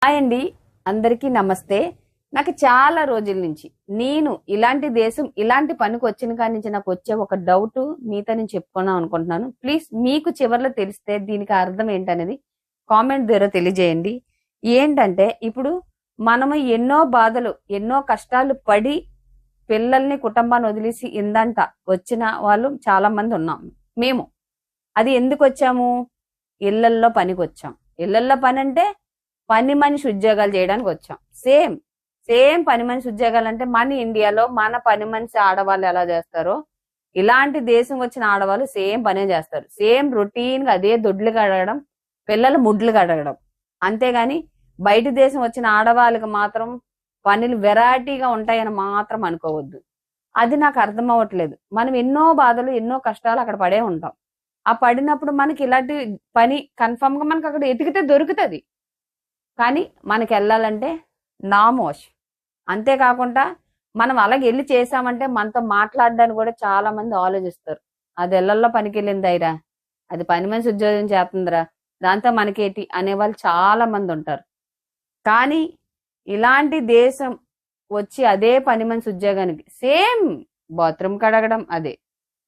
Hi అండి, అందరికీ నమస్తే. నాకు చాలా రోజుల నుంచి నేను ఇలాంటి దేశం ఇలాంటి పనికి వచ్చిన కాడి నుంచి నాకు వచ్చే ఒక డౌట్ మీతో నేను చెప్పుకున్నాం అనుకుంటున్నాను. ప్లీజ్ మీకు చివర్లో తెలిస్తే దీనికి అర్థం ఏంటనేది కామెంట్ ద్వారా తెలియజేయండి. ఏంటంటే ఇప్పుడు మనము ఎన్నో బాధలు ఎన్నో కష్టాలు పడి పిల్లల్ని కుటుంబాన్ని వదిలేసి ఇందంట వచ్చిన వాళ్ళు చాలా మంది ఉన్నాం. మేము అది ఎందుకు వచ్చాము? ఇళ్లల్లో పనికి వచ్చాం. ఇళ్లల్లో పని అంటే పని మనిషి ఉద్యోగాలు చేయడానికి వచ్చాం. సేమ్ పని మనిషి ఉద్యోగాలు అంటే మన ఇండియాలో మన పని మనిషి ఆడవాళ్ళు ఎలా చేస్తారో ఇలాంటి దేశం వచ్చిన ఆడవాళ్ళు సేమ్ పనే చేస్తారు. సేమ్ రొటీన్ గా అదే దొడ్లు కడగడం, పిల్లలు ముడ్లు కడగడం. అంతేగాని బయట దేశం వచ్చిన ఆడవాళ్ళకి మాత్రం పనులు వెరైటీగా ఉంటాయని మాత్రం అనుకోవద్దు. అది నాకు అర్థం అవ్వట్లేదు. మనం ఎన్నో బాధలు ఎన్నో కష్టాలు అక్కడ పడే ఉంటాం. ఆ పడినప్పుడు మనకి ఇలాంటి పని కన్ఫర్మ్ గా మనకి అక్కడ ఎతికితే దొరుకుతుంది. కానీ మనకి వెళ్ళాలంటే నామోష్. అంతేకాకుండా మనం అలాగే వెళ్ళి చేసామంటే మనతో మాట్లాడడానికి కూడా చాలా మంది ఆలోచిస్తారు. అది ఎల్లల్లో పనికి వెళ్ళింది అయిరా, అది పని మనిషి ఉద్యోగం చేస్తుందిరా, దాంతో మనకేటి అనేవాళ్ళు చాలా మంది ఉంటారు. కానీ ఇలాంటి దేశం వచ్చి అదే పని మనిషి ఉద్యోగానికి సేమ్ బాత్రూమ్ కడగడం, అదే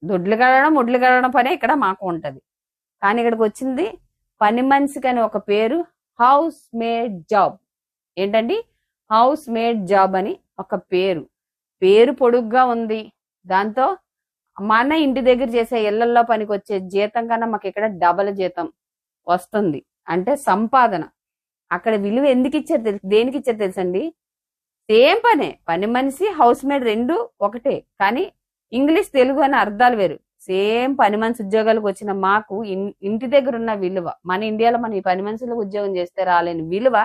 దొడ్లు కడగడం ముడ్లు కడగడం పనే ఇక్కడ మాకు ఉంటది. కానీ ఇక్కడికి వచ్చింది పని మనిషికి అని ఒక పేరు, హౌస్ మేడ్ జాబ్. ఏంటండి? హౌస్ మేడ్ జాబ్ అని ఒక పేరు పొడుగ్గా ఉంది. దాంతో మన ఇంటి దగ్గర చేసే ఇళ్లల్లో పనికి వచ్చే జీతం కన్నా మాకు ఇక్కడ డబల్ జీతం వస్తుంది. అంటే సంపాదన. అక్కడ విలువ ఎందుకు ఇచ్చారు తెలుసు, దేనికి ఇచ్చారు తెలుసండి? సేమ్ పనే, పని మనిషి హౌస్ మేడ్ రెండు ఒకటే, కానీ ఇంగ్లీష్ తెలుగు అని అర్థాలు వేరు. సేమ్ పని మనిషి ఉద్యోగాలకు వచ్చిన మాకు ఇంటి దగ్గర ఉన్న విలువ, మన ఇండియాలో మనం ఈ పని మనుషులకు ఉద్యోగం చేస్తే రాలేని విలువ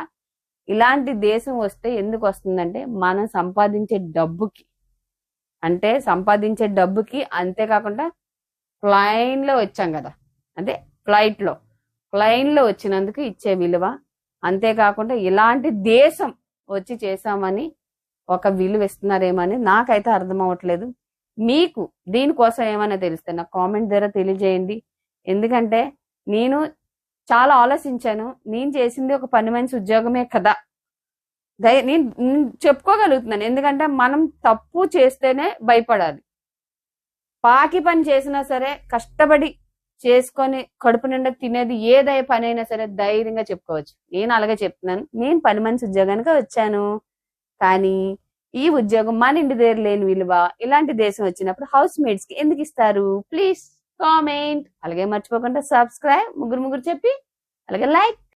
ఇలాంటి దేశం వస్తే ఎందుకు వస్తుందంటే మనం సంపాదించే డబ్బుకి. అంటే సంపాదించే డబ్బుకి, అంతేకాకుండా ప్లైన్ లో వచ్చాం కదా, అంటే ఫ్లైట్ లో వచ్చినందుకు ఇచ్చే విలువ. అంతేకాకుండా ఇలాంటి దేశం వచ్చి చేశామని ఒక విలువ ఇస్తున్నారేమని నాకైతే అర్థం అవ్వట్లేదు. మీకు దీనికోసం ఏమైనా తెలిస్తే నాకు కామెంట్ ద్వారా తెలియజేయండి. ఎందుకంటే నేను చాలా ఆలోచించాను. నేను చేసింది ఒక పని మనిషి ఉద్యోగమే కదా, నేను చెప్పుకోగలుగుతున్నాను. ఎందుకంటే మనం తప్పు చేస్తేనే భయపడాలి. పాకి పని చేసినా సరే కష్టపడి చేసుకొని కడుపు నిండా తినేది ఏదై పని అయినా సరే ధైర్యంగా చెప్పుకోవచ్చు. నేను అలాగే చెప్తున్నాను. నేను పని మనిషి ఉద్యోగానికి వచ్చాను, కానీ ఈ ఉద్యోగం మన ఇంటి దగ్గర లేని విలువ ఇలాంటి దేశం వచ్చినప్పుడు హౌస్ మేడ్స్ కి ఎందుకు ఇస్తారు? Please comment. అలాగే మర్చిపోకుండా సబ్స్క్రైబ్, ముగ్గురు చెప్పి అలాగే లైక్.